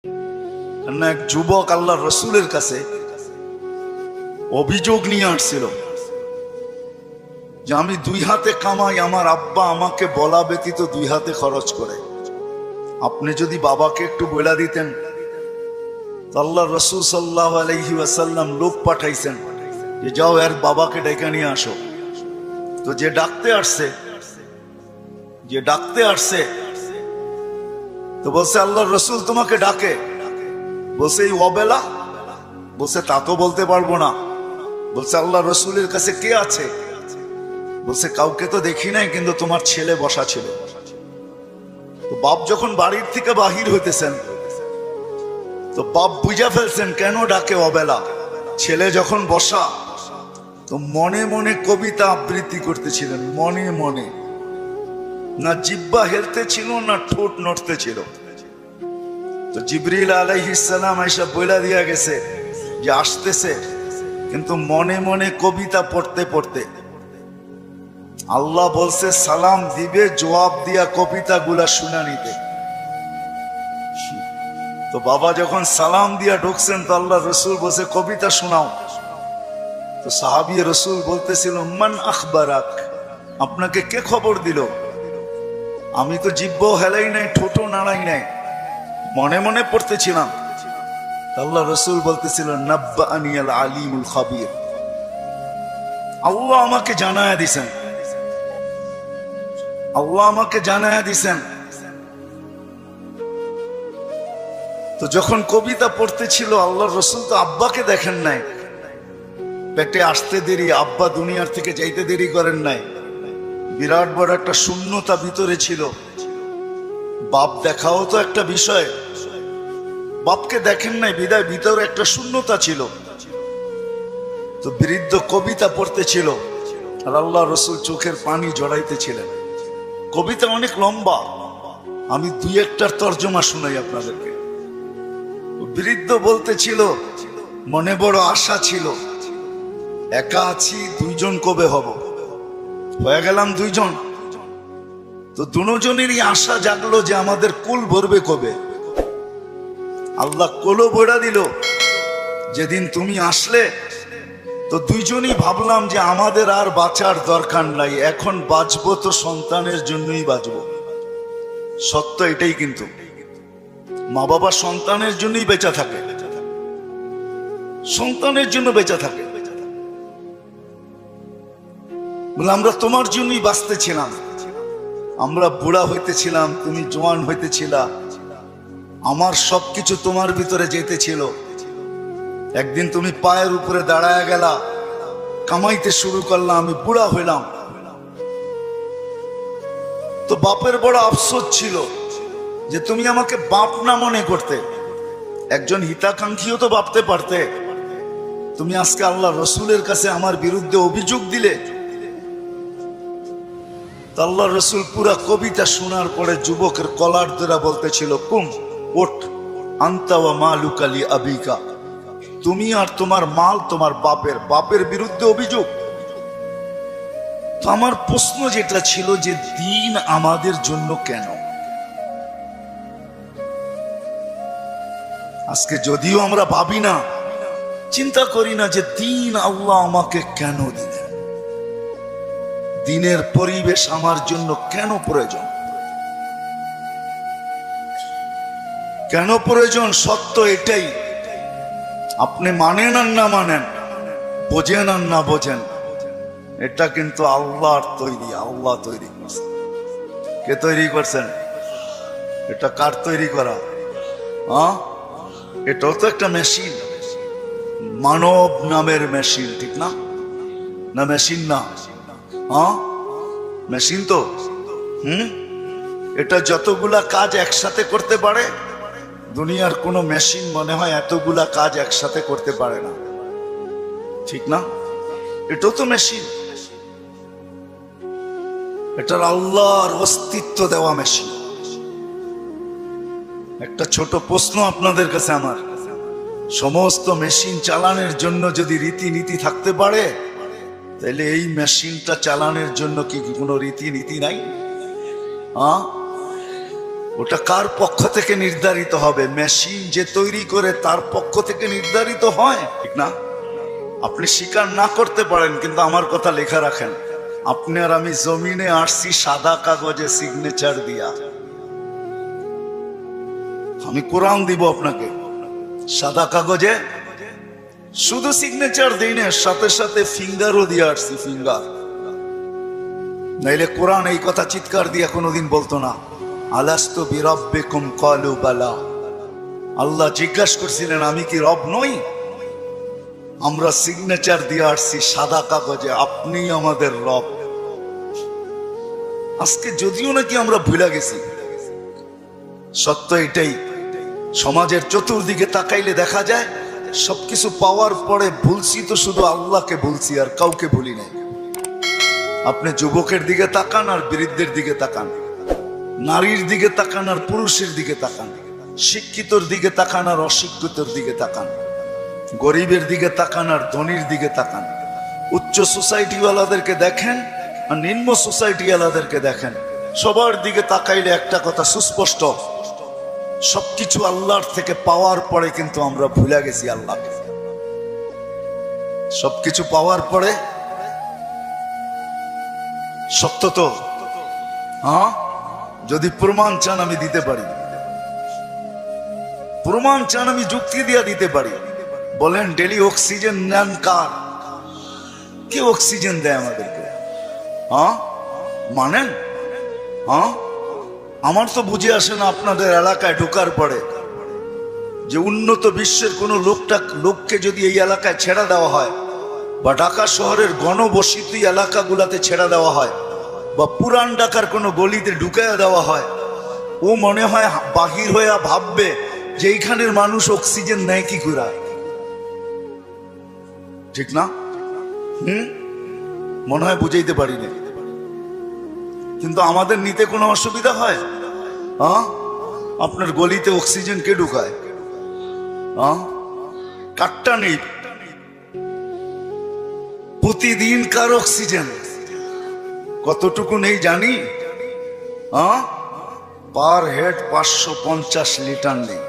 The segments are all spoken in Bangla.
এক যুবক আল্লাহ রসুলের কাছে অভিযোগ নিয়ে আসছিল যে আমি দুই হাতে কামাই, আমার আব্বা আমাকে বলা ব্যতীত দুই হাতে খরচ করে। আপনি যদি বাবাকে একটু বলে দিতেন। আল্লাহ রসুল সাল্লাল্লাহু আলাইহি ওয়াসাল্লাম লোক পাঠাইছেন যে যাও এর বাবাকে ডেকে নিয়ে আসো। তো যে ডাকতে আসছে তো বলছে আল্লাহ রসুল তোমাকে ডাকে। বলছে এই অবেলা? বলছে তা তো বলতে পারবো না। বলছে আল্লাহ রসুলের কাছে কে আছে? বলছে কাউকে তো দেখি নাই, কিন্তু তোমার ছেলে বসা ছিল। তো বাপ যখন বাড়ির থেকে বাহির হইতেছেন তো বাপ বুঝা ফেলছেন কেন ডাকে অবেলা। ছেলে যখন বসা তো মনে মনে কবিতা আবৃত্তি করতেছিলেন, মনে মনে। না জিহ্বা হেলতে ছিল না ঠোঁট নড়তে ছিল। তো জিবরিল আলাইহিস সালাম আয়েশা বইলা দিয়া গেছে যে আসতেছে, কিন্তু মনে মনে কবিতা পড়তে পড়তে। আল্লাহ বলছে সালাম দিবে, জবাব দিয়া কবিতা গুলা শুনা নিতে। তো বাবা যখন সালাম দিয়া ঢুকছেন তো আল্লাহ রসুল বলছে কবিতা শোনাও। তো সাহাবী রসুল বলতেছিল মান আখবারাক, আপনাকে কে খবর দিল? আমি তো জিহ্বাও হেলাই নাই, ঠোঁটও নাড়াই নাই, মনে মনে পড়তেছিলাম। আল্লাহ রসুল বলতেছিল নাব্বাআনি আল আলিমুল খাবীর, আল্লাহ আমাকে জানায়া দিছেন, আল্লাহ আমাকে জানায়া দিছেন। তো যখন কবিতা পড়তেছিল আল্লাহ রসুল তো আব্বাকে দেখেন নাই, পেটে আসতে দেরি, আব্বা দুনিয়ার থেকে যাইতে দেরি করেন নাই। বিরাট বড় একটা শূন্যতা ভিতরে ছিল। বাপ দেখাও তো একটা বিষয়, বাপকে দেখেন নাই বিদায় ভিতরে একটা শূন্যতা ছিল। তো বৃদ্ধ কবিতা পড়তেছিল আর আল্লাহ রসুল চোখের পানি জড়াইতেছিলেন। কবিতা অনেক লম্বা, আমি দুই একটার তর্জমা শুনাই আপনাদেরকে। বৃদ্ধ বলতেছিল মনে বড় আশা ছিল, একা আছি, দুইজন কবে হব? হয়ে গেলাম দুইজন। তো দুজনেরই আশা জাগলো যে আমাদের কুল ভরবে কবে। আল্লাহ কোলো ভরা দিল যেদিন তুমি আসলে। তো দুইজনই ভাবলাম যে আমাদের আর বাঁচার দরকার নাই, এখন বাঁচবো তো সন্তানের জন্যই বাঁচবো। সত্য এটাই, কিন্তু মা বাবা সন্তানের জন্যই বেঁচে থাকে, সন্তানের জন্য বেঁচে থাকে। বলে আমরা তোমার জন্যই বাঁচতেছিলাম, আমরা বুড়া হইতেছিলাম, তুমি জওয়ান হইতেছিলা, আমার সবকিছু তোমার ভিতরে যেতেছিল। একদিন তুমি পায়ের উপরে দাঁড়ায় গেলা, কামাইতে শুরু করলাম, আমি বুড়া হইলাম। তো বাপের বড় আফসোস ছিল যে তুমি আমাকে বাপ না মনে করতে, একজন হিতাকাঙ্ক্ষীও তো ভাবতে পারতে। তুমি আজকে আল্লাহ রসুলের কাছে আমার বিরুদ্ধে অভিযোগ দিলে। আল্লাহ রসুল পুরা কবিতা শোনার পরে যুবকের কলার ধরে বলতেছিল কুম ওঠ, আনতা ওয়া মালুকা লি আবিকা, তুমি আর তোমার মাল তোমার বাপের, বাপের বিরুদ্ধে অভিযোগ। তো আমার প্রশ্ন যেটা ছিল যে দিন আমাদের জন্য কেন? আজকে যদিও আমরা ভাবি না, চিন্তা করি না যে দিন আল্লাহ আমাকে কেন দিলেন, দিনের পরিবেশ আমার জন্য কেন প্রয়োজন, কেন প্রয়োজন? সত্য এটাই, আপনি মানেন আর না মানেন, বোঝেন আর না বোঝেন, এটা কিন্তু আল্লাহর তৈরি, আল্লাহ তৈরি করছেন। কে তৈরি করছেন? এটা কার তৈরি করা? এটাও তো একটা মেশিন, মানব নামের মেশিন, ঠিক না? না মেশিন না? মেশিন তো। এটা যতগুলা কাজ একসাথে করতে পারে, দুনিয়ার কোনো মেশিন মনে হয় এতগুলা কাজ একসাথে করতে পারে না, ঠিক না? এটাও তো মেশিন, এটার আল্লাহর অস্তিত্ব দেওয়া মেশিন। একটা ছোট প্রশ্ন আপনাদের কাছে আমার, সমস্ত মেশিন চালানোর জন্য যদি রীতিনীতি থাকতে পারে, তাহলে এই মেশিনটা চালানোর জন্য কি কোনো রীতিনীতি নাই? ওটা কার পক্ষ থেকে নির্ধারিত হবে? মেশিন যে তৈরি করে তার পক্ষ থেকে নির্ধারিত হয়, ঠিক না? আপনি স্বীকার না করতে পারেন, কিন্তু আমার কথা লেখা রাখেন, আপনি আর আমি জমিনে আসছি সাদা কাগজে সিগনেচার দিয়া। আমি কোরআন দিব আপনাকে, সাদা কাগজে শুধু সিগনেচার দিই না, সাথে সাথে ফিঙ্গারও দিয়ে আসছি, ফিঙ্গার। নাইলে কোরআন এই কথা চিৎকার দিয়ে কোনোদিন বলতো না, আলাস্তু বিরাব্বিকুম ক্বালু বালা। আল্লাহ জিজ্ঞাসা করছিলেন আমি কি রব নই? আমরা সিগনেচার দিয়ে আসছি সাদা কাগজে, আপনি আমাদের রব। আজকে যদিও নাকি আমরা ভুলে গেছি, সত্য এটাই, সমাজের চতুর্দিকে তাকাইলে দেখা যায় সবকিছু পাওয়ার পরে ভুলছি তো শুধু আল্লাহকে ভুলছি, আর কাউকে ভুলি নাই। আপনি যুবকের দিকে তাকান আর বৃদ্ধের দিকে তাকান, নারীর দিকে তাকান আর পুরুষের দিকে তাকান, শিক্ষিতর দিকে তাকান আর অশিক্ষিতর দিকে তাকান, গরিবের দিকে তাকান আর ধনীর দিকে তাকান, উচ্চ সোসাইটিওয়ালাদেরকে দেখেন আর নিম্ন সোসাইটিওয়ালাদেরকে দেখেন। সবার দিকে তাকাইলে একটা কথা সুস্পষ্ট, সবকিছু আল্লাহর থেকে পাওয়ার পরে কিন্তু আমরা ভুলে গেছি আল্লাহকে। সবকিছু পাওয়ার পরে, সত্য তো? হ্যাঁ, যদি প্রমাণ চান আমি দিতে পারি, প্রমাণ চান আমি যুক্তি দিয়ে দিতে পারি। বলেন ডেলি অক্সিজেন নেন কার? কে অক্সিজেন দেয় আমাদেরকে? হ্যাঁ মানেন? হ্যাঁ, আমার তো বুঝে আসে না আপনাদের এলাকায় ঢোকার পরে যে উন্নত বিশ্বের কোনো লোককে যদি এই এলাকায় ছেড়ে দেওয়া হয়, বা ঢাকা শহরের গণবসতি এলাকাগুলাতে ছেড়ে দেওয়া হয়, বা পুরান ঢাকার কোনো গলিতে ঢুকাইয়া দেওয়া হয়, ও মনে হয় বাহির হয়ে ভাববে যে এইখানের মানুষ অক্সিজেন নেয় কি করে, ঠিক না? মনে হয় বুঝাইতে পারি না, কিন্তু আমাদের নিতে কোনো অসুবিধা হয়? হ্যাঁ, আপনার গলিতে অক্সিজেন কে ঢুকায়? হ্যাঁ, কাটটা নেই প্রতিদিন কার অক্সিজেন কতটুকু নেই জানি? হ্যাঁ, পার হেড 550 লিটার নেই।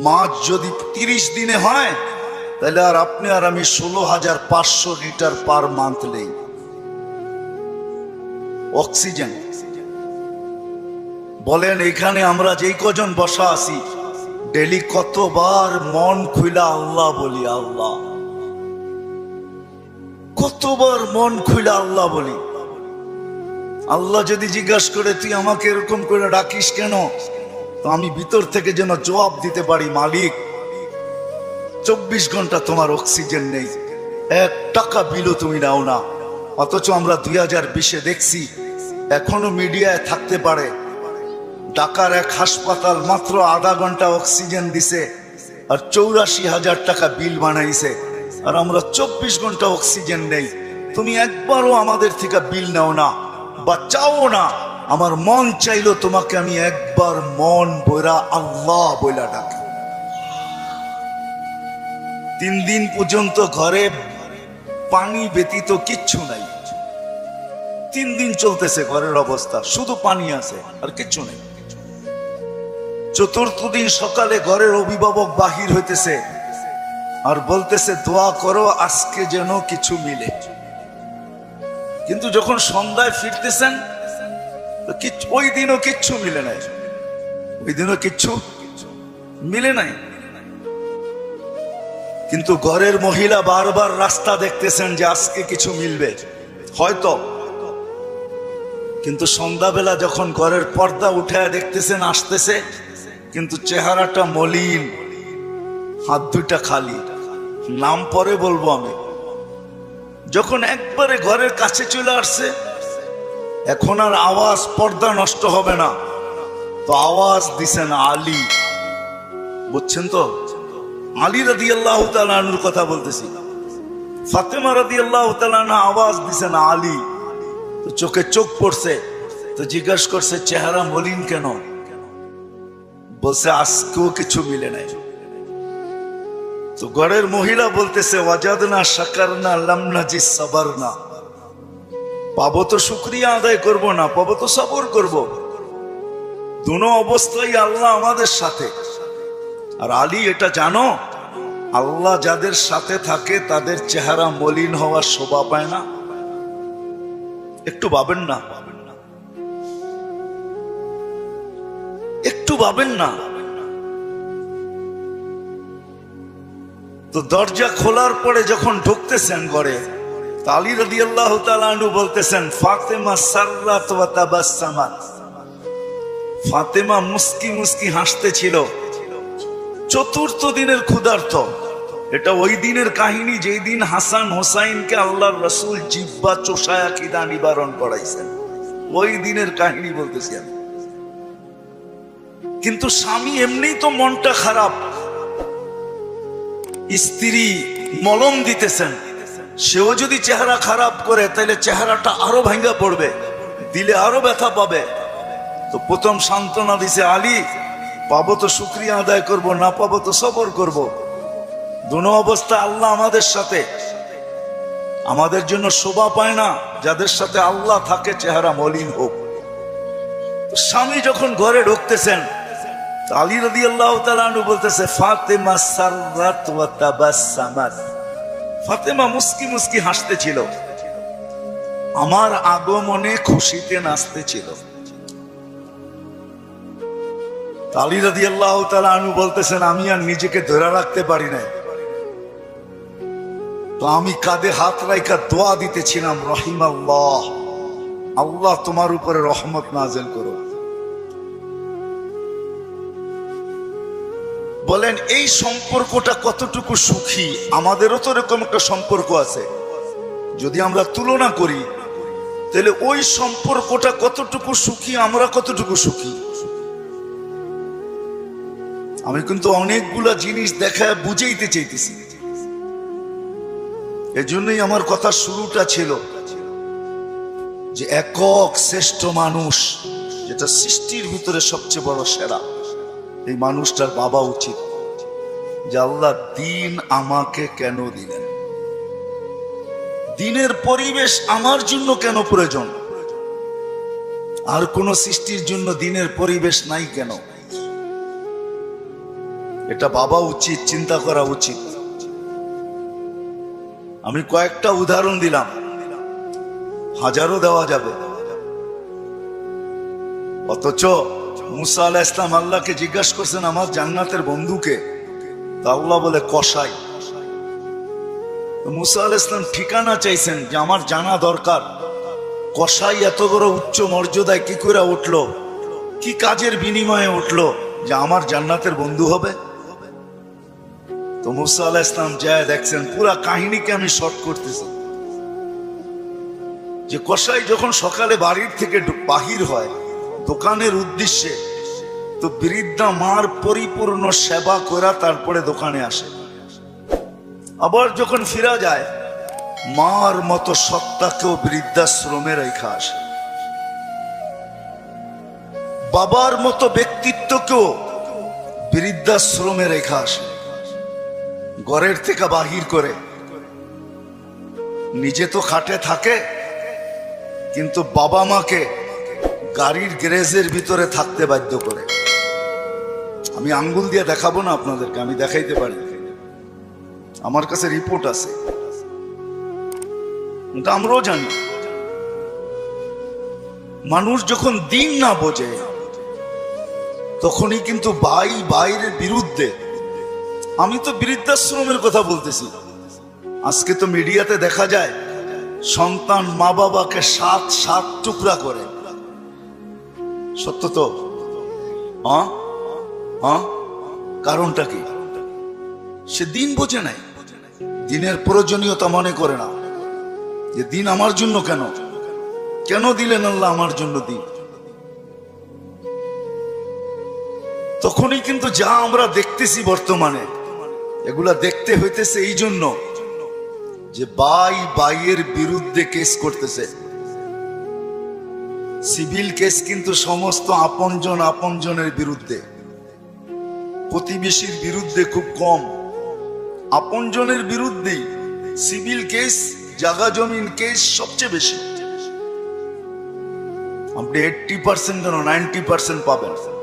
মাছ যদি 30 দিনে হয় তাহলে আর আপনি আর আমি 16,500 লিটার পার মান্থ নেই অক্সিজেন। বলেন এখানে আমরা যেই কজন বসা আছি ডেলি কতবার মন খুইলা আল্লাহ বলি? আল্লাহ, কতবার মন খুইলা আল্লাহ বলি? আল্লাহ যদি জিজ্ঞাসা করে তুই আমাকে এরকম করে ডাকিস কেন, তো আমি ভিতর থেকে যেন জবাব দিতে পারি, মালিক 24 ঘন্টা তোমার অক্সিজেন নেই, 1 টাকা বিলও তুমি নাও না। অথচ আমরা 2020-এ দেখছি এখনো মিডিয়ায় থাকতে পারে ঢাকার এক হাসপাতাল মাত্র আধা ঘন্টা অক্সিজেন দিছে আর 84,000 টাকা বিল বানাইছে, আর আমরা 24 ঘন্টা অক্সিজেন নেই। তুমি একবারও আমাদের থেকে বিল নাও না বা চাও না। আমার মন চাইলো তোমাকে আমি একবার মন বইরা আল্লাহ বইলা ডাকি। 3 দিন পর্যন্ত ঘরে পানি ব্যতীত কিচ্ছু নাই। 3 দিন চলতেছে ঘরের অবস্থা, শুধু পানি আছে আর কিচ্ছু নেই। 4র্থ দিন সকালে ঘরের অভিভাবক বাহির হইতেছে আর বলতেছে দোয়া করো আজকে যেন কিছু মিলে। কিন্তু যখন সন্ধ্যায় ফিরতেছেন ওই দিনও কিচ্ছু মিলে নাই, ওই দিনও কিচ্ছু মিলে নাই। কিন্তু ঘরের মহিলা বারবার রাস্তা দেখতেছেন যে আজকে কিছু মিলবে হয়তো, কিন্তু সন্ধ্যাবেলা যখন ঘরের পর্দা উঠায় দেখতেছেন আসতেছে, কিন্তু চেহারাটা মলিন, হাত দুইটা খালি। নাম পরে বলবো আমি। যখন একবারে ঘরের কাছে চলে আসছে, এখন আর আওয়াজ পর্দা নষ্ট হবে না, তো আওয়াজ দিছেন আলী। বুঝছেন তো? আলী রাদিয়াল্লাহু তাআলা আনহুর কথা বলতেছি। ফাতেমা রাদিয়াল্লাহু তাআলা আনহা আওয়াজ দিছেন আলী। তো চোখে চোখ পড়ছে, তো জিজ্ঞাসা করছে চেহারা মলিন কেন? বলছে আজকেও কিছু মিলে নাই। তো ঘরের মহিলা বলতেছে ওয়াজাদনা শাকারনা লাম নাজিস সাবারনা। পাবো তো শুকরিয়া আদায় করব না, পাবো তো সবর করব। দুনো অবস্থায় আল্লাহ আমাদের সাথে। আর আলী এটা জানো, আল্লাহ যাদের সাথে থাকে তাদের চেহারা মলিন হওয়ার শোভা পায় না। একটু ভাবেন না, একটু ভাবেন না। তো দরজা খোলার পরে যখন ঢুকতেছেন ঘরে, আলী রাদিয়াল্লাহু তাআলা আনহু বলতেছেন, ফাতেমা সাররাত ওয়া তাবাসসামাত। ফাতেমা মুস্কি মুস্কি হাসতেছিল। চতুর্থ দিনের ক্ষুধার্ত। এটা ওই দিনের কাহিনী যেই দিন হাসান হোসাইনকে আল্লাহর রাসূল জিহ্বা চোষায়া খিদা নিবারণ করাইছেন। ওই দিনের কাহিনী বলতেছি আমি। কিন্তু স্বামী এমনিই তো মনটা খারাপ, স্ত্রী মলম দিতেছেন, সেও যদি চেহারা খারাপ করে তাহলে চেহারাটা আরো ভাঙ্গা পড়বে, দিলে আরো ব্যথা পাবে। তো প্রথম সান্ত্বনা দিছে, আলী পাবো তো শুকরিয়া আদায় করব, না পাবো তো সবর করব। দুনো অবস্থা আল্লাহ আমাদের সাথে। আমাদের জন্য শোভা পায় না যাদের সাথে আল্লাহ থাকে চেহারা মলিন হোক। স্বামী যখন ঘরে ঢুকতেছেন, আলী রাদিয়াল্লাহু তাআলা আনহু বলতেছে, ফাতেমা সাররাত ওয়া তাবাসসামাত। ফাতেমা মুস্কি মুস্কি হাসতেছিল, আমার আগমনে খুশিতে নাচতেছিল। আলী রাদিয়াল্লাহু তাআলা আনহু বলতেছেন, আমি আর নিজেকে ধরে রাখতে পারি নাই, তো আমি কাঁধে হাত রাইখা দোয়া দিতেছিলাম, রহিমাল্লাহ, আল্লাহ তোমার উপরে রহমত নাযিল করো। বলেন এই সম্পর্কটা কতটুকু সুখী। আমাদেরও তো এরকম একটা সম্পর্ক আছে, যদি আমরা তুলনা করি তাহলে ওই সম্পর্কটা কতটুকু সুখী, আমরা কতটুকু সুখী। আমি কিন্তু অনেকগুলা জিনিস দেখায় বুঝাইতে চাইতেছি। এজন্যই আমার কথা শুরুটা ছিল যে একক শ্রেষ্ঠ মানুষ, যেটা সৃষ্টির ভিতরে সবচেয়ে বড় সেরা, এই মানুষটার ভাবা উচিত যে আল্লাহ দিন আমাকে কেন দিলেন, দিনের পরিবেশ আমার জন্য কেন প্রয়োজন, আর কোন সৃষ্টির জন্য দিনের পরিবেশ নাই কেন। এটা ভাবা উচিত, চিন্তা করা উচিত। আমি কয়েকটা উদাহরণ দিলাম, হাজারও দেওয়া যাবে। অথচ মুসা আলাইহিস সালাম আল্লাহকে জিজ্ঞাসা করছেন, আমার জান্নাতের বন্ধুকে? তা আল্লাহ বলে কসাই। মুসা আলাইহিস সালাম ঠিকানা চাইছেন যে আমার জানা দরকার, কসাই এত বড় উচ্চ মর্যাদায় কি করে উঠলো, কি কাজের বিনিময়ে উঠলো যে আমার জান্নাতের বন্ধু হবে। তো মুসা আলাইহিস সালাম যায় দেখছেন, পুরা কাহিনীকে আমি শর্ট করতেছি, যে কসাই যখন সকালে বাড়ির থেকে বাহির হয় দোকানের উদ্দেশ্যে, তো বৃদ্ধা মার পরিপূর্ণ সেবা করা তারপরে দোকানে আসে। আবার যখন ফিরা যায়, মার মতো সত্তাকেও বৃদ্ধাশ্রমে রেখা আসে, বাবার মতো ব্যক্তিত্বকেও বৃদ্ধাশ্রমে রেখা আসে। ঘরের থেকে বাহির করে, নিজে তো খাটে থাকে, কিন্তু বাবা মাকে গাড়ির গ্যারেজের ভিতরে থাকতে বাধ্য করে। আমি আঙ্গুল দিয়ে দেখাবো না আপনাদেরকে, আমি দেখাইতে পারি, আমার কাছে রিপোর্ট আছে, কিন্তু আমরাও জানি। মানুষ যখন দিন না বোঝে তখনই কিন্তু ভাই ভাইয়ের বিরুদ্ধে। আমি তো বৃদ্ধাশ্রমের কথা বলতেছি। আজকে তো মিডিয়াতে দেখা যায় সন্তান মা বাবাকে সাত সাত টুকরা করে। সত্য তো? কারণটা কি? সে দিন বোঝে নাই, দিনের প্রয়োজনীয়তা মনে করে না, যে দিন আমার জন্য কেন, কেন দিলেন আল্লাহ আমার জন্য দিন। তখনই কিন্তু যা আমরা দেখতেছি বর্তমানে, এগুলা দেখতে হইতেছে এই জন্য যে ভাই ভাইয়ের বিরুদ্ধে কেস করতেছে। সিভিল কেস কিন্তু সমস্ত আপনজন আপনজনের বিরুদ্ধে, প্রতিবেশীর বিরুদ্ধে খুব কম, আপনজনের বিরুদ্ধেই সিভিল কেস, জায়গা জমিন কেস সবচেয়ে বেশি। আপনি 80% কেন 90% পাবেন।